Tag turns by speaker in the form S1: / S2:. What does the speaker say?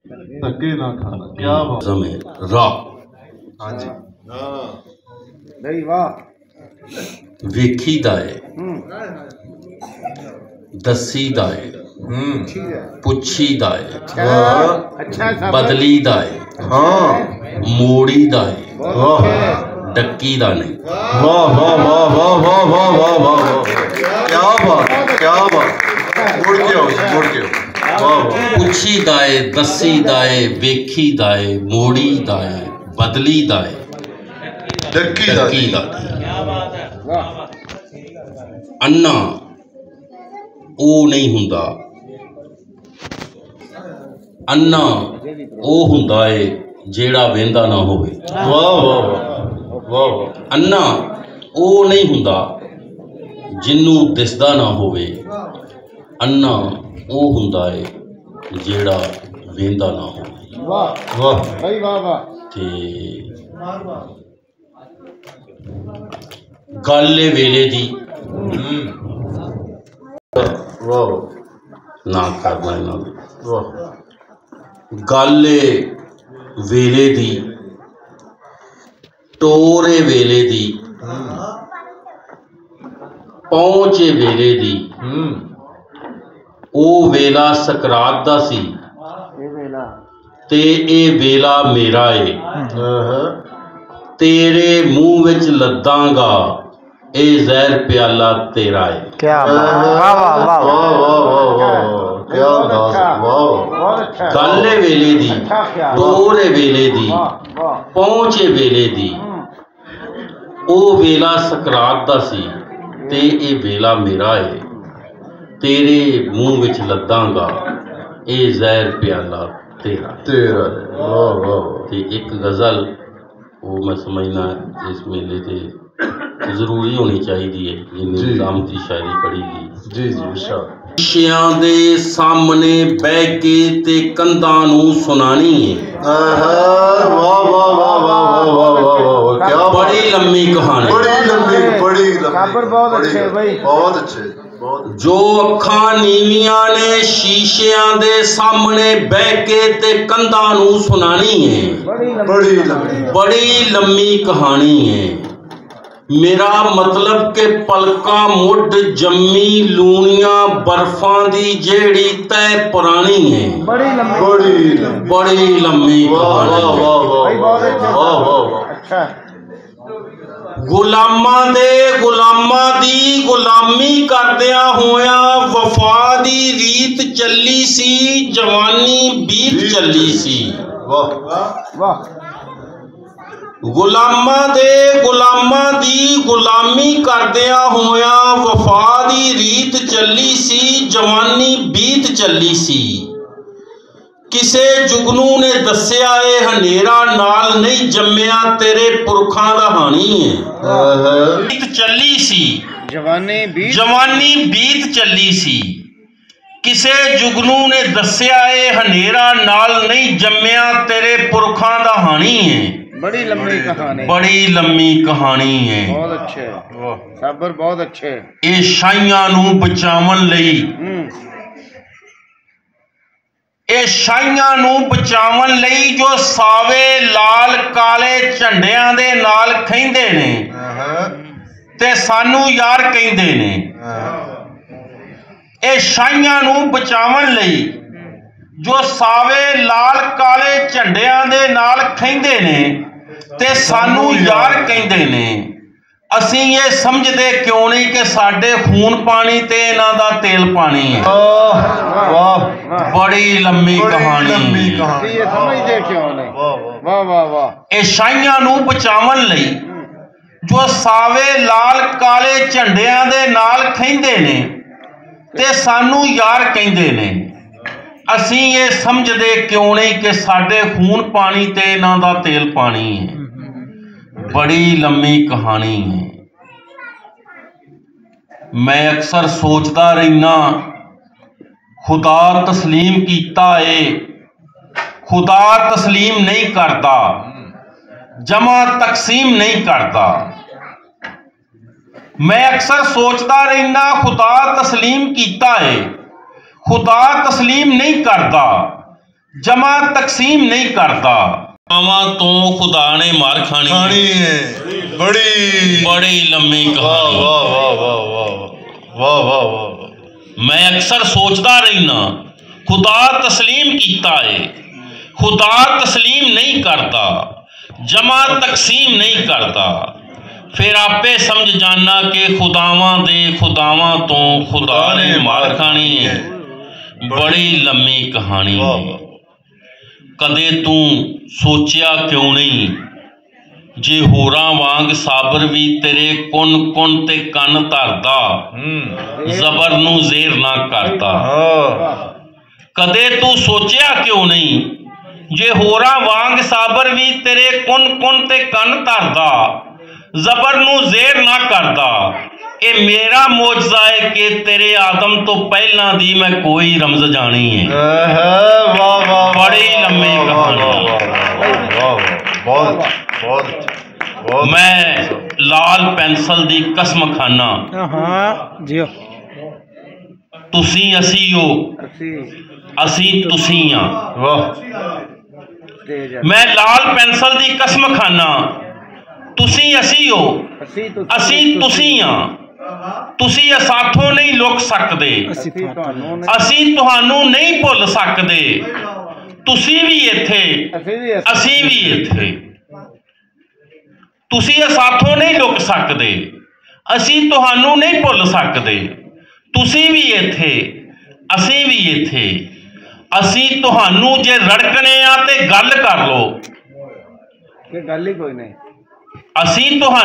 S1: धक्के ना खाना। क्या बात
S2: है रा।
S1: हाँ जी
S3: नहीं वाह
S2: वेखीदा है दसीदा है पुछीदा है
S3: अच्छा
S2: बदलीदा है
S1: हाँ
S2: मोड़ीदा है
S1: वाह
S2: डकीदा नहीं।
S1: वाह वाह वाह वाह वाह वाह वाह वाह क्या बात क्या बात मुड़ के आओ वाह वाह
S2: पुछीदा है दसीदा है वेखीदा है मोड़ीदा है बदलीदा है
S1: डकीदा
S2: अन्ना ओ नहीं हुंदा अन्ना ओ हुंदा है जेड़ा वेंदा ना होवे।
S1: वाह वाह वाह
S2: अन्ना ओ नहीं हुंदा जिन्नू दिसदा ना होवे। अन्ना ओ हुंदा है जेड़ा वेंदा ना होवे।
S3: वाह
S1: वाह
S3: भाई वाह वाह
S2: ते गल वेले दी
S1: वाह
S2: ना करना इन्हां दी।
S1: वाह
S2: गल वेले दी टोरे वेले दी पहुंचे वेले दी ओ वेला सकरात दा सी ते ए वेला मेरा है। तेरे मुंह विच लद्दांगा ए जहर प्याला तेरा है।
S3: क्या वाह वाह वाह
S1: वाह वाह वाह वाह क्या बात वाह
S2: गल वेले दी टोरे वेले दी पहुंचे वेले दी ओ वेला सकरात दा सी ते ए वेला मेरा है। तेरे मुंह विच लद्दांगा ए जहर प्याला तेरा
S1: तेरा वाह वाह
S2: ते एक गज़ल वो मैं समझना इस मेले ते जरूरी होनी चाहिए जिन्नी निज़ाम की शायरी पढ़ी गई।
S1: जी जी इंशाअल्लाह
S2: शीशियां दे सामने बह के ते कंधां नूं सुनानी है।
S1: वाह वाह वाह वाह वाह वाह वाह क्या
S2: बड़ी लम्मी कहानी
S1: बड़ी लंबी
S3: खबर बहुत अच्छे भाई
S1: बहुत अच्छे बहुत
S2: जो अखां नीवियां ने शीशियां दे सामने बह के ते कंधां नूं सुनानी है। बड़ी लम्मी कहानी है। मेरा मतलब के पलका मुड जम्मी लूनियां बर्फां दी जेड़ी तय पुरानी है। बड़ी लम्मी कहानी
S3: अच्छा
S2: गुलामां दे गुलामां दी गुलामी करदियां होया वफा दी रीत चली सी जवानी बीत चली सी।
S3: वाह
S2: गुलामां दे गुलामां दी गुलामी करदियां होया वफा दी रीत चली सी जवानी बीत चली सी। किसे जुगनू ने दस्या ए हनेरा नाल नहीं जम्मिया तेरे पुरखां दा हानी है। बीत चली सी जवानी बीत चली सी। किसे जुगनू ने दस्या ए हनेरा नाल नहीं जम्मिया तेरे पुरखां दा हानी है।
S3: बड़ी लंबी कहानी
S2: है
S3: बहुत अच्छे साबर बहुत अच्छे।
S2: ए शाइयां नूं बचावन लई जो सावे लाल काले झंडियां दे नाल खैंदे ने ते सानू यार कहंदे ने। ए शाइयां नूं बचावन लई जो सावे लाल काले झंडियां दे नाल खैंदे ने ते सानू यार कहंदे ने। असीं ये समझदे क्यों नहीं कि साडे खून पानी ते इन्हां दा तेल पानी है। बड़ी लंबी कहानी
S3: ये समझदे क्यों नहीं। वाह वाह वाह
S2: ए शाइयां नूं बचावन लई जो सावे लाल काले झंडियां दे नाल खैंदे ने ते सानू यार कहंदे ने। असीं ये समझदे क्यों नहीं कि साडे खून पानी ते इन्हां दा तेल पानी है। बड़ी लंबी कहानी है। मैं अक्सर सोचता रहना खुदा तस्लीम कीता है खुदा तस्लीम नहीं करता जमा तकसीम नहीं करता। मैं अक्सर सोचता रहना खुदा तस्लीम कीता है खुदा तस्लीम नहीं करता जमा तकसीम नहीं करता। आवा तो खुदा ने मार खानी
S1: है बड़ी
S2: बड़ी लंबी कहानी।
S1: वाह वाह वाह वाह वाह वाह वाह।
S2: मैं अक्सर सोचता रहना खुदा तस्लीम कीता है, खुदा तस्लीम नहीं करता, जमा तकसीम नहीं करता। फिर आपे समझ जाना कि खुदावां दे खुदावां तो खुदा ने मार खानी है, बड़ी लंबी कहानी है। कदे तू सोचिया क्यों नहीं जे होरां वांग साबर भी तेरे कुन कुन ते कन धरदा, जबर नू जेर ना करता। कदे तू सोचिया क्यों नहीं जे होरां वांग साबर भी तेरे कुन कुन ते कन धरदा, जबर नू जेर ना करदा। ए मेरा मौजज़ा है कि तेरे आदम तो पहला दी मैं कोई रमज जानी है, बड़ी लंबी कहानी। मैं लाल पेंसिल दी कसम खाना, तुसी असी हो, असी तुसी हां। मैं लाल पेंसिल दी कसम खाना, तुसी असी हो, असी तुसी हां। तुसी साथों नहीं लुक सकते, असी तुहानू नहीं भुल सकते। तुसी भी इत्थे, असी भी इत्थे। तुसी साथों नहीं लुक सकते, असी तुहानू नहीं भुल सकते। तुसी भी इत्थे, असी भी इत्थे। असी तुहानू जे रड़कने आ ते गल कर लो,
S3: गल ही कोई नहीं।
S2: असी तुहानू